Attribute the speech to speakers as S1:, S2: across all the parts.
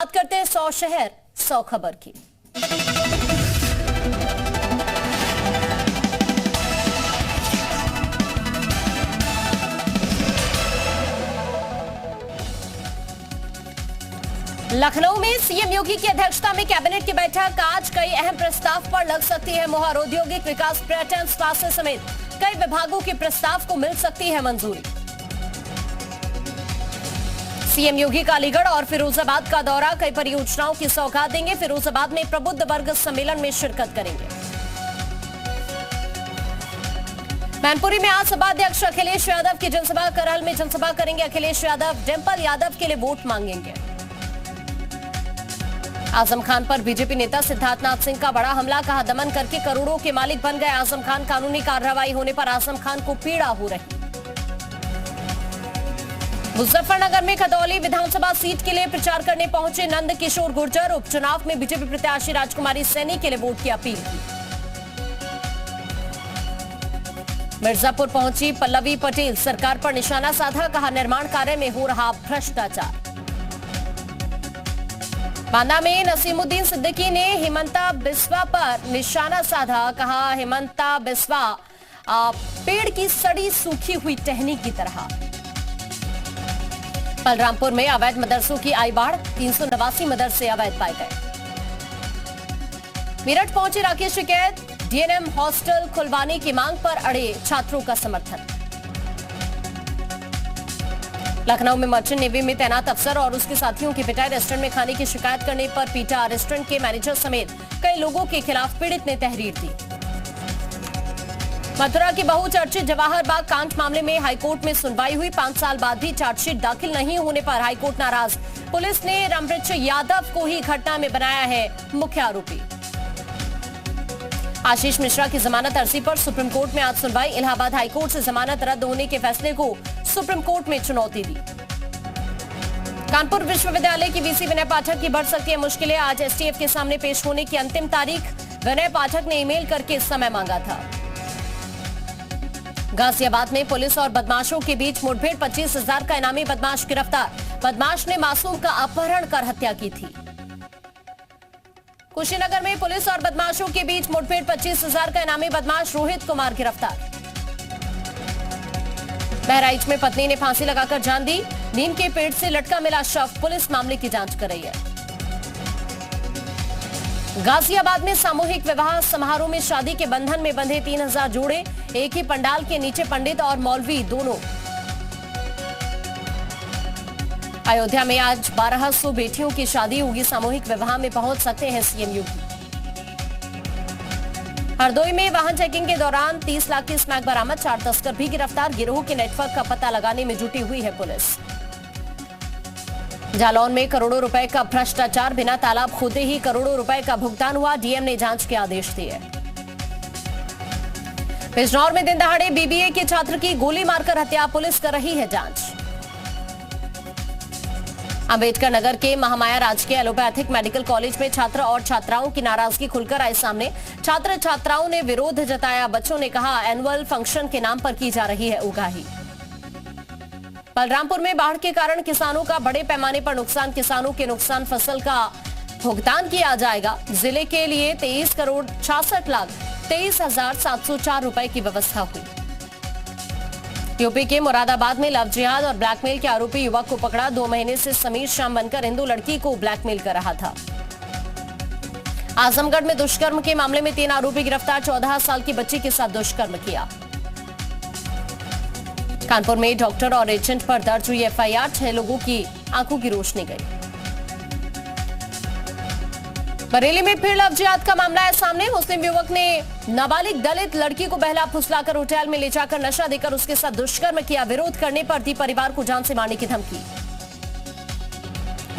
S1: बात करते हैं 100 शहर 100 खबर की। लखनऊ में सीएम योगी की अध्यक्षता में कैबिनेट की बैठक। आज कई अहम प्रस्ताव पर लग सकती है मुहर। औद्योगिक विकास, पर्यटन, स्वास्थ्य समेत कई विभागों के प्रस्ताव को मिल सकती है मंजूरी। सीएम योगी का अलीगढ़ और फिरोजाबाद का दौरा। कई परियोजनाओं की सौगात देंगे। फिरोजाबाद में प्रबुद्ध वर्ग सम्मेलन में शिरकत करेंगे। मैनपुरी में आज सपा अध्यक्ष अखिलेश यादव की जनसभा। करहल में जनसभा करेंगे अखिलेश यादव। डिंपल यादव के लिए वोट मांगेंगे। आजम खान पर बीजेपी नेता सिद्धार्थनाथ सिंह का बड़ा हमला। कहा, दमन करके करोड़ों के मालिक बन गए आजम खान। कानूनी कार्रवाई होने पर आजम खान को पीड़ा हो रही। मुजफ्फरनगर में खतौली विधानसभा सीट के लिए प्रचार करने पहुंचे नंद किशोर गुर्जर। उपचुनाव में बीजेपी प्रत्याशी राजकुमारी सैनी के लिए वोट की अपील की। मिर्जापुर पहुंची पल्लवी पटेल। सरकार पर निशाना साधा। कहा, निर्माण कार्य में हो रहा भ्रष्टाचार। बांदा में नसीमुद्दीन सिद्दीकी ने हिमंता बिस्वा पर निशाना साधा। कहा, हिमंता बिस्वा पेड़ की सड़ी सूखी हुई टहनी की तरह। बलरामपुर में अवैध मदरसों की आई बाढ़। 389 मदरसे अवैध पाए गए। मेरठ पहुंचे राकेश टिकैत। डीएनएम हॉस्टल खुलवाने की मांग पर अड़े छात्रों का समर्थन। लखनऊ में मर्चेंट नेवी में तैनात अफसर और उसके साथियों की पिटाई। रेस्टोरेंट में खाने की शिकायत करने पर पीटा। रेस्टोरेंट के मैनेजर समेत कई लोगों के खिलाफ पीड़ित ने तहरीर दी। मथुरा के बहुचर्चित जवाहर बाग कांड मामले में हाईकोर्ट में सुनवाई हुई। 5 साल बाद भी चार्जशीट दाखिल नहीं होने पर हाईकोर्ट नाराज। पुलिस ने रमृच यादव को ही घटना में बनाया है मुख्य आरोपी। आशीष मिश्रा की जमानत अर्जी पर सुप्रीम कोर्ट में आज सुनवाई। इलाहाबाद हाईकोर्ट से जमानत रद्द होने के फैसले को सुप्रीम कोर्ट में चुनौती दी। कानपुर विश्वविद्यालय की वीसी विनय पाठक की बढ़ सकती है मुश्किलें। आज एसटीएफ के सामने पेश होने की अंतिम तारीख। विनय पाठक ने ईमेल करके समय मांगा था। गाजियाबाद में पुलिस और बदमाशों के बीच मुठभेड़। 25,000 का इनामी बदमाश गिरफ्तार। बदमाश ने मासूम का अपहरण कर हत्या की थी। कुशीनगर में पुलिस और बदमाशों के बीच मुठभेड़। 25,000 का इनामी बदमाश रोहित कुमार गिरफ्तार। बहराइच में पत्नी ने फांसी लगाकर जान दी। नीम के पेड़ से लटका मिला शव। पुलिस मामले की जांच कर रही है। गाजियाबाद में सामूहिक विवाह समारोह में शादी के बंधन में बंधे 3,000 जोड़े। एक ही पंडाल के नीचे पंडित और मौलवी दोनों। अयोध्या में आज 1200 बेटियों की शादी होगी। सामूहिक विवाह में पहुंच सकते हैं सीएम योगी। हरदोई में वाहन चेकिंग के दौरान 30 लाख की स्मैक बरामद। 4 तस्कर भी गिरफ्तार। गिरोह के नेटवर्क का पता लगाने में जुटी हुई है पुलिस। जालौन में करोड़ों रुपए का भ्रष्टाचार। बिना तालाब खोदे ही करोड़ों रुपए का भुगतान हुआ। डीएम ने जांच के आदेश दिए। बिजनौर में दिन दहाड़े बीबीए के छात्र की गोली मारकर हत्या। पुलिस कर रही है जांच। अंबेडकर नगर के महामाया राजकीय एलोपैथिक मेडिकल कॉलेज में छात्र और छात्राओं की नाराजगी खुलकर आई सामने। छात्र छात्राओं ने विरोध जताया। बच्चों ने कहा, एनुअल फंक्शन के नाम पर की जा रही है उगाही। बलरामपुर में बाढ़ के कारण किसानों का बड़े पैमाने पर नुकसान। किसानों के नुकसान फसल का भुगतान किया जाएगा। जिले के लिए 23 करोड़ 66 लाख 23,704 रुपए की व्यवस्था हुई। यूपी के मुरादाबाद में लव जिहाद और ब्लैकमेल के आरोपी युवक को पकड़ा। 2 महीने से समीर शाम बनकर हिंदू लड़की को ब्लैकमेल कर रहा था। आजमगढ़ में दुष्कर्म के मामले में 3 आरोपी गिरफ्तार। 14 साल की बच्ची के साथ दुष्कर्म किया। कानपुर में डॉक्टर और एजेंट पर दर्ज हुई एफआईआर। 6 लोगों की आंखों की रोशनी गई। बरेली में फिर लव जिहाद का मामला है सामने। मुस्लिम युवक ने नाबालिग दलित लड़की को बहला फुसलाकर होटल में ले जाकर नशा देकर उसके साथ दुष्कर्म किया। विरोध करने पर दी परिवार को जान से मारने की धमकी।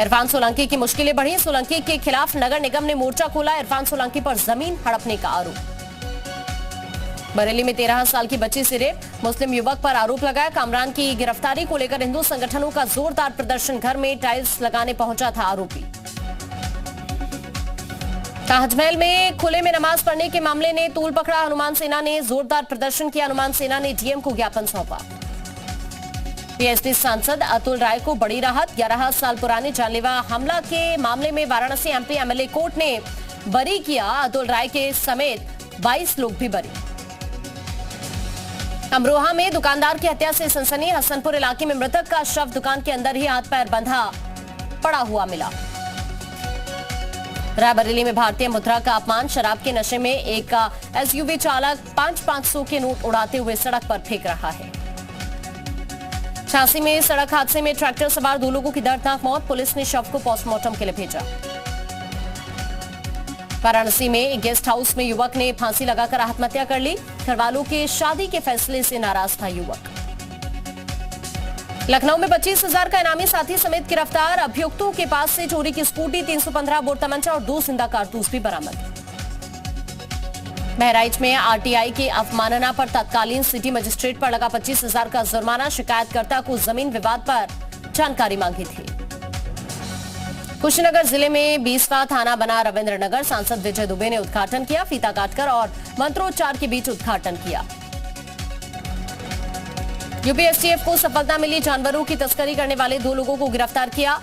S1: इरफान सोलंकी की मुश्किलें बढ़ी। सोलंकी के खिलाफ नगर निगम ने मोर्चा खोला। इरफान सोलंकी पर जमीन हड़पने का आरोप। बरेली में 13 साल की बच्ची से रेप। मुस्लिम युवक पर आरोप लगाया। कामरान की गिरफ्तारी को लेकर हिंदू संगठनों का जोरदार प्रदर्शन। घर में टाइल्स लगाने पहुंचा था आरोपी। ताजमहल में खुले में नमाज पढ़ने के मामले ने तूल पकड़ा। हनुमान सेना ने जोरदार प्रदर्शन किया। हनुमान सेना ने डीएम को ज्ञापन सौंपा। बीएसपी सांसद अतुल राय को बड़ी राहत। 11 साल पुराने जानलेवा हमला के मामले में वाराणसी एमपी एमएलए कोर्ट ने बरी किया। अतुल राय के समेत 22 लोग भी बरी। अमरोहा में दुकानदार की हत्या से सनसनी। हसनपुर इलाके में मृतक का शव दुकान के अंदर ही हाथ पैर बंधा पड़ा हुआ मिला। रायबरेली में भारतीय मुद्रा का अपमान। शराब के नशे में एक एसयूवी चालक 500 के नोट उड़ाते हुए सड़क पर फेंक रहा है। झांसी में सड़क हादसे में ट्रैक्टर सवार 2 लोगों की दर्दनाक मौत। पुलिस ने शव को पोस्टमार्टम के लिए भेजा। वाराणसी में एक गेस्ट हाउस में युवक ने फांसी लगाकर आत्महत्या कर ली। घरवालों के शादी के फैसले से नाराज था युवक। लखनऊ में 25,000 का इनामी साथी समेत गिरफ्तार। अभियुक्तों के पास से चोरी की स्कूटी, 315 बोर तमंचा और 2 जिंदा कारतूस भी बरामद। बहराइच में आरटीआई की अवमानना पर तत्कालीन सिटी मजिस्ट्रेट पर लगा 25,000 का जुर्माना। शिकायतकर्ता को जमीन विवाद पर जानकारी मांगी थी। कुशीनगर जिले में 20वां थाना बना रविंद्र नगर। सांसद विजय दुबे ने उद्घाटन किया। फीता काटकर और मंत्रोच्चार के बीच उद्घाटन किया। यूपी एसटीएफ को सफलता मिली। जानवरों की तस्करी करने वाले 2 लोगों को गिरफ्तार किया।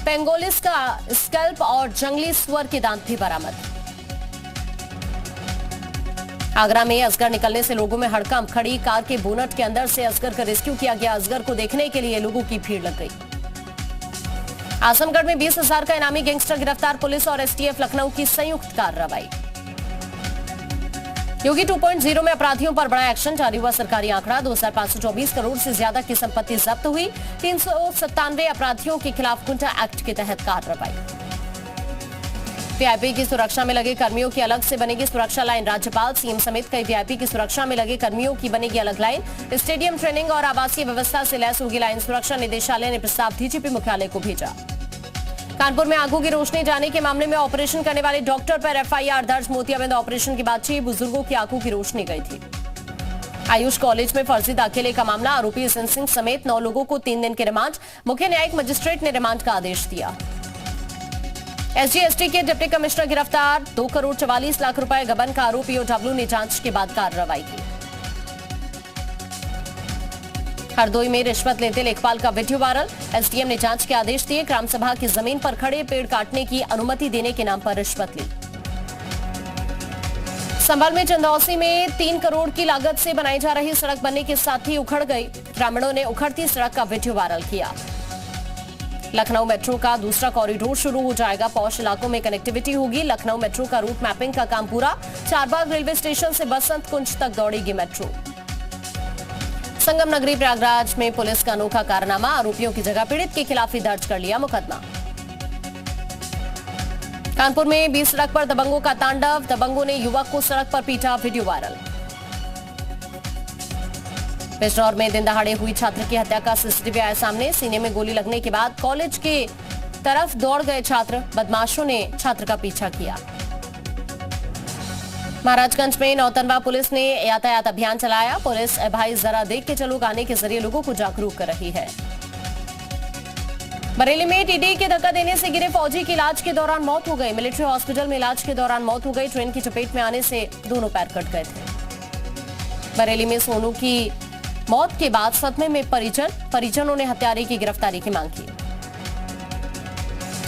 S1: पेंगोलिस का स्कैल्प और जंगली सुअर के दांत भी बरामद। आगरा में असगर निकलने से लोगों में हड़कंप। खड़ी कार के बोनट के अंदर से असगर का रेस्क्यू किया गया। असगर को देखने के लिए लोगों की भीड़ लग गई। आजमगढ़ में 20,000 का इनामी गैंगस्टर गिरफ्तार। पुलिस और एसटीएफ लखनऊ की संयुक्त कार्रवाई। योगी 2.0 में अपराधियों पर बड़ा एक्शन। जारी हुआ सरकारी आंकड़ा। 2,524 करोड़ से ज्यादा की संपत्ति जब्त हुई। 397 अपराधियों के खिलाफ गुंडा एक्ट के तहत कार्रवाई। वीआईपी की सुरक्षा में लगे कर्मियों की अलग से बनेगी सुरक्षा लाइन। राज्यपाल, सीएम समेत कई वीआईपी की सुरक्षा में लगे कर्मियों की बनेगी अलग लाइन। स्टेडियम, ट्रेनिंग और आवासीय व्यवस्था से लैस होगी लाइन। सुरक्षा निदेशालय ने प्रस्ताव डीजीपी मुख्यालय को भेजा। कानपुर में आंखों की रोशनी जाने के मामले में ऑपरेशन करने वाले डॉक्टर पर एफआईआर दर्ज। मोतियाबिंद ऑपरेशन के बाद 6 बुजुर्गों की आंखों की रोशनी गई थी। आयुष कॉलेज में फर्जी दाखिले का मामला। आरोपी हसन सिंह समेत 9 लोगों को 3 दिन के रिमांड। मुख्य न्यायिक मजिस्ट्रेट ने रिमांड का आदेश दिया। एसजीएसटी के डिप्टी कमिश्नर गिरफ्तार। 2 करोड़ 44 लाख रुपए गबन का आरोप। ईओडब्ल्यू ने जांच के बाद कार्रवाई की। हरदोई में रिश्वत लेते लेखपाल का वीडियो वायरल। एसडीएम ने जांच के आदेश दिए। ग्राम सभा की जमीन पर खड़े पेड़ काटने की अनुमति देने के नाम पर रिश्वत ली। संभल में चंदौसी में 3 करोड़ की लागत से बनाई जा रही सड़क बनने के साथ ही उखड़ गई। ग्रामीणों ने उखड़ती सड़क का वीडियो वायरल किया। लखनऊ मेट्रो का दूसरा कॉरिडोर शुरू हो जाएगा। पॉश इलाकों में कनेक्टिविटी होगी। लखनऊ मेट्रो का रूट मैपिंग का काम पूरा। चारबाग रेलवे स्टेशन से बसंत कुंज तक दौड़ेगी मेट्रो। संगम नगरी प्रयागराज में पुलिस का अनोखा कारनामा। आरोपियों की जगह पीड़ित के खिलाफ ही दर्ज कर लिया मुकदमा। कानपुर में 20 सड़क पर दबंगों का तांडव। दबंगों ने युवक को सड़क पर पीटा। Video viral. बिजनौर में दिन दहाड़े हुई छात्र की हत्या का सीसीटीवी आया सामने। सीने में गोली लगने के बाद कॉलेज के तरफ दौड़ गए छात्र। बदमाशों ने छात्र का पीछा किया। महाराजगंज में नौतनवा पुलिस ने यातायात अभियान चलाया। पुलिस भाई जरा देख के चलो गाने के जरिए लोगों को जागरूक कर रही है। बरेली में टीडी के धक्का देने से गिरे फौजी की इलाज के दौरान मौत हो गई। मिलिट्री हॉस्पिटल में इलाज के दौरान मौत हो गई। ट्रेन की चपेट में आने से दोनों पैर कट गए थे। बरेली में सोनू की मौत के बाद सदमे में परिजनों ने हत्यारे की गिरफ्तारी की मांग की।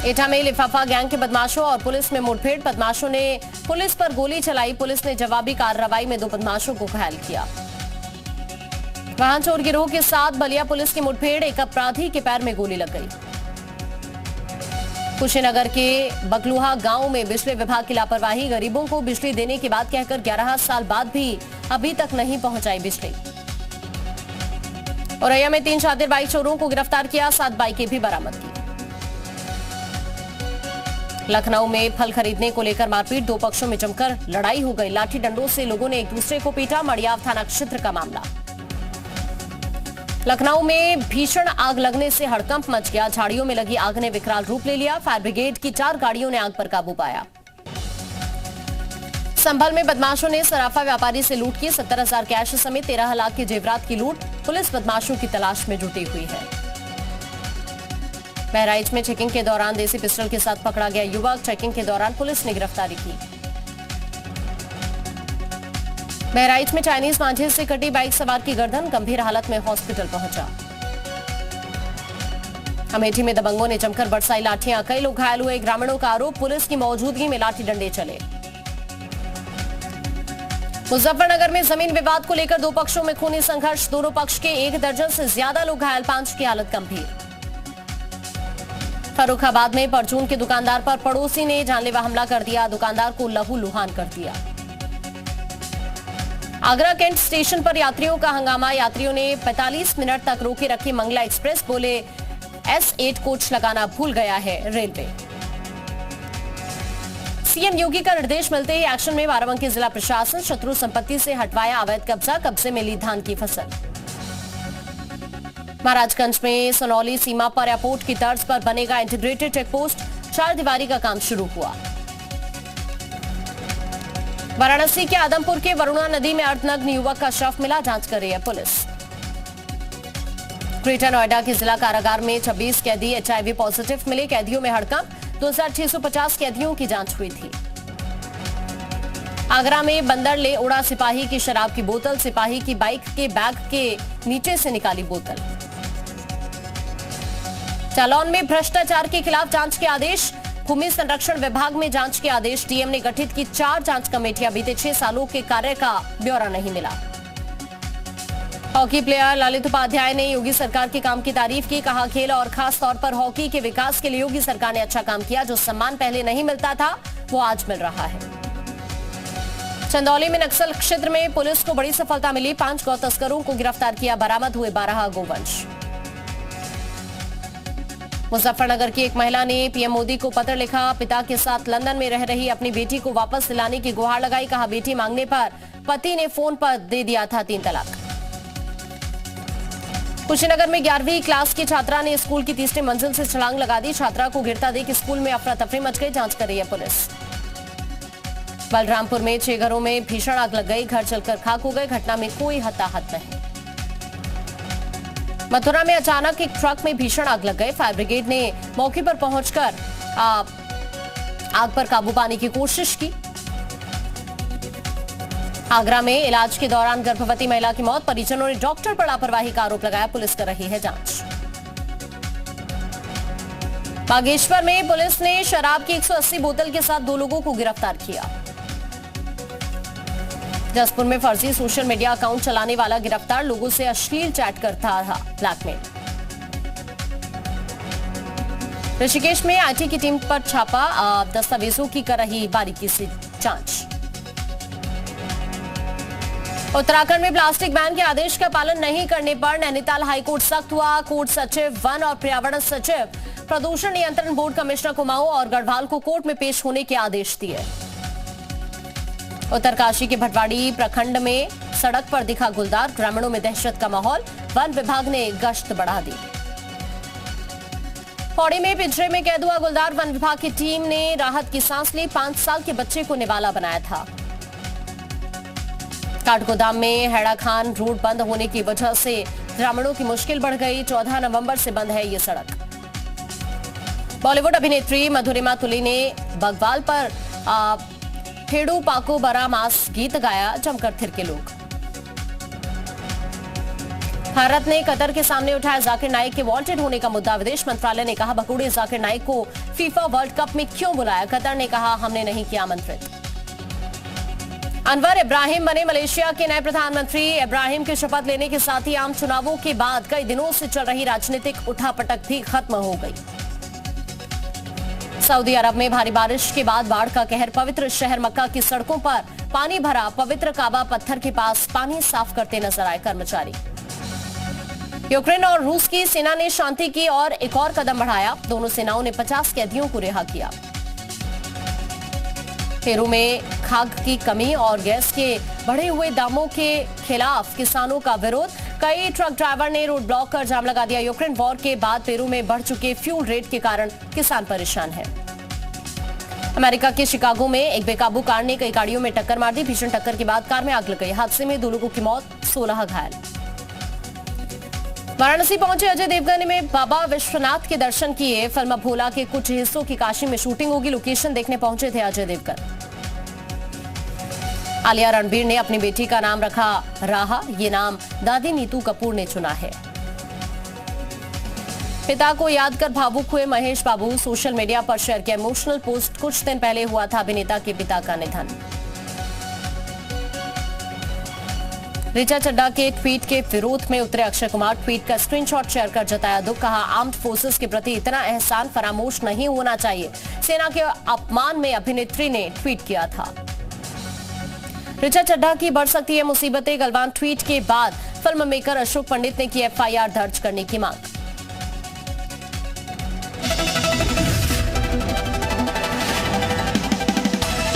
S1: एटा में लिफाफा गैंग के बदमाशों और पुलिस में मुठभेड़। बदमाशों ने पुलिस पर गोली चलाई। पुलिस ने जवाबी कार्रवाई में 2 बदमाशों को घायल किया। वाहन चोर गिरोह के साथ बलिया पुलिस की मुठभेड़। एक अपराधी के पैर में गोली लग गई। कुशीनगर के बगलुहा गांव में बिजली विभाग की लापरवाही। गरीबों को बिजली देने की बात कहकर 11 साल बाद भी अभी तक नहीं पहुंचाई बिजली। औरैया में 3 शातिर बाइक चोरों को गिरफ्तार किया। 7 बाइकें भी बरामद की। लखनऊ में फल खरीदने को लेकर मारपीट। 2 पक्षों में जमकर लड़ाई हो गई। लाठी डंडों से लोगों ने एक दूसरे को पीटा। मड़ियाव थाना क्षेत्र का मामला। लखनऊ में भीषण आग लगने से हड़कंप मच गया। झाड़ियों में लगी आग ने विकराल रूप ले लिया। फायर ब्रिगेड की 4 गाड़ियों ने आग पर काबू पाया। संभल में बदमाशों ने सराफा व्यापारी से लूट की। 70,000 कैश समेत 13 लाख के जेवरात की लूट। पुलिस बदमाशों की तलाश में जुटी हुई है। बहराइच में चेकिंग के दौरान देसी पिस्टल के साथ पकड़ा गया युवक। चेकिंग के दौरान पुलिस ने गिरफ्तारी की। बहराइच में चाइनीज मांझे से कटी बाइक सवार की गर्दन। गंभीर हालत में हॉस्पिटल पहुंचा। अमेठी में दबंगों ने जमकर बरसाई लाठियां, कई लोग घायल हुए। ग्रामीणों का आरोप, पुलिस की मौजूदगी में लाठी डंडे चले। मुजफ्फरनगर में जमीन विवाद को लेकर दो पक्षों में खूनी संघर्ष, दोनों पक्ष के 1 दर्जन से ज्यादा लोग घायल, 5 की हालत गंभीर। फर्रुखाबाद में परचून के दुकानदार पर पड़ोसी ने जानलेवा हमला कर दिया, दुकानदार को लहूलुहान कर दिया। आगरा कैंट स्टेशन पर यात्रियों का हंगामा, यात्रियों ने 45 मिनट तक रोके रखी मंगला एक्सप्रेस, बोले S8 कोच लगाना भूल गया है रेलवे। सीएम योगी का निर्देश मिलते ही एक्शन में बाराबंकी जिला प्रशासन, शत्रु संपत्ति से हटवाया अवैध कब्जा, कब्जे में ली धान की फसल। महाराजगंज में सोनौली सीमा पर एयरपोर्ट की तर्ज पर बनेगा इंटीग्रेटेड चेक पोस्ट, 4 दीवारी का काम शुरू हुआ। वाराणसी के आदमपुर के वरुणा नदी में अर्धनग्न युवक का शव मिला, जांच कर रही है पुलिस। ग्रेटर नोएडा के जिला कारागार में 26 कैदी HIV पॉजिटिव मिले, कैदियों में हड़कंप, 2650 कैदियों की जांच हुई थी। आगरा में बंदर ले उड़ा सिपाही की शराब की बोतल, सिपाही की बाइक के बैग के नीचे से निकाली बोतल। जालौन में भ्रष्टाचार के खिलाफ जांच के आदेश, भूमि संरक्षण विभाग में जांच के आदेश, डीएम ने गठित की 4 जांच कमेटियां, बीते 6 सालों के कार्य का ब्यौरा नहीं मिला। हॉकी प्लेयर ललित उपाध्याय ने योगी सरकार के काम की तारीफ की, कहा खेल और खास तौर पर हॉकी के विकास के लिए योगी सरकार ने अच्छा काम किया, जो सम्मान पहले नहीं मिलता था वो आज मिल रहा है। चंदौली में नक्सल क्षेत्र में पुलिस को बड़ी सफलता मिली, 5 गौ तस्करों को गिरफ्तार किया, बरामद हुए 12 गोवंश। मुजफ्फरनगर की एक महिला ने पीएम मोदी को पत्र लिखा, पिता के साथ लंदन में रह रही अपनी बेटी को वापस दिलाने की गुहार लगाई, कहा बेटी मांगने पर पति ने फोन पर दे दिया था 3 तलाक। कुशीनगर में 11वीं क्लास की छात्रा ने स्कूल की 3री मंजिल से छलांग लगा दी, छात्रा को गिरता देख स्कूल में अफरा तफरी मच गई, जांच कर रही है पुलिस। बलरामपुर में 6 घरों में भीषण आग लग गई, घर जलकर खाक हो गए, घटना में कोई हताहत नहीं। मथुरा में अचानक एक ट्रक में भीषण आग लग गई, फायर ब्रिगेड ने मौके पर पहुंचकर आग पर काबू पाने की कोशिश की। आगरा में इलाज के दौरान गर्भवती महिला की मौत, परिजनों ने डॉक्टर पर लापरवाही का आरोप लगाया, पुलिस कर रही है जांच। बागेश्वर में पुलिस ने शराब की 180 बोतल के साथ 2 लोगों को गिरफ्तार किया। जसपुर में फर्जी सोशल मीडिया अकाउंट चलाने वाला गिरफ्तार, लोगों से अश्लील चैट करता था, ब्लैकमेल। ऋषिकेश में आईटी की टीम पर छापा, दस्तावेजों की कर रही बारीकी से जांच। उत्तराखंड में प्लास्टिक बैन के आदेश का पालन नहीं करने पर नैनीताल हाईकोर्ट सख्त हुआ, कोर्ट सचिव वन और पर्यावरण सचिव, प्रदूषण नियंत्रण बोर्ड कमिश्नर कुमाऊं और गढ़वाल को कोर्ट में पेश होने के आदेश दिए। उत्तरकाशी के भटवाड़ी प्रखंड में सड़क पर दिखा गुलदार, ग्रामीणों में दहशत का माहौल, वन विभाग ने गश्त बढ़ा दी। पौड़ी में पिंजरे में कैद हुआ गुलदार, वन विभाग की टीम ने राहत की सांस ली, 5 साल के बच्चे को निवाला बनाया था। काठगोदाम में हैड़ा खान रोड बंद होने की वजह से ग्रामीणों की मुश्किल बढ़ गई, 14 नवंबर से बंद है ये सड़क। बॉलीवुड अभिनेत्री मधुरिमा तुली ने बगवाल पर खेड़ू पाको बरा मास गीत गाया, जमकर थिरके लोग। भारत ने कतर के सामने उठाया जाकिर नाइक के वांटेड होने का मुद्दा, विदेश मंत्रालय ने कहा बकौड़े जाकिर नाइक को फीफा वर्ल्ड कप में क्यों बुलाया, कतर ने कहा हमने नहीं किया आमंत्रित। अनवर इब्राहिम बने मलेशिया के नए प्रधानमंत्री, इब्राहिम के शपथ लेने के साथ ही आम चुनावों के बाद कई दिनों से चल रही राजनीतिक उठापटक भी खत्म हो गई। सऊदी अरब में भारी बारिश के बाद बाढ़ का कहर, पवित्र शहर मक्का की सड़कों पर पानी भरा, पवित्र काबा पत्थर के पास पानी साफ करते नजर आए कर्मचारी। यूक्रेन और रूस की सेना ने शांति की और एक और कदम बढ़ाया, दोनों सेनाओं ने 50 कैदियों को रिहा किया। पेरू में खाद्य की कमी और गैस के बढ़े हुए दामों के खिलाफ किसानों का विरोध, कई ट्रक ड्राइवर ने रोड ब्लॉक कर जाम लगा दिया। यूक्रेन वॉर के बाद पेरू में बढ़ चुके फ्यूल रेट के कारण किसान परेशान है। अमेरिका के शिकागो में एक बेकाबू कार ने कई गाड़ियों में टक्कर मार दी, भीषण टक्कर के बाद कार में आग लग गई, हादसे में 2 लोगों की मौत, 16 घायल। वाराणसी पहुंचे अजय देवगन में बाबा विश्वनाथ के दर्शन किए, फिल्म भोला के कुछ हिस्सों की काशी में शूटिंग होगी, लोकेशन देखने पहुंचे थे अजय देवगन। आलिया रणबीर ने अपनी बेटी का नाम रखा राहा, ये नाम दादी नीतू कपूर ने चुना है। पिता को याद कर भावुक हुए महेश बाबू। सोशल मीडिया पर शेयर किया इमोशनल पोस्ट। कुछ दिन पहले हुआ था अभिनेता के पिता का निधन। ऋचा चड्ढा के ट्वीट के विरोध में उतरे अक्षय कुमार। ट्वीट का स्क्रीनशॉट शेयर कर जताया दुख। कहा, आर्म्ड फोर्सेस के प्रति इतना एहसान फरामोश नहीं होना चाहिए। सेना के अपमान में अभिनेत्री ने ट्वीट किया था। ऋचा चड्ढा की बढ़ सकती है मुसीबतें। गलवान ट्वीट के बाद फिल्म मेकर अशोक पंडित ने की FIR दर्ज करने की मांग।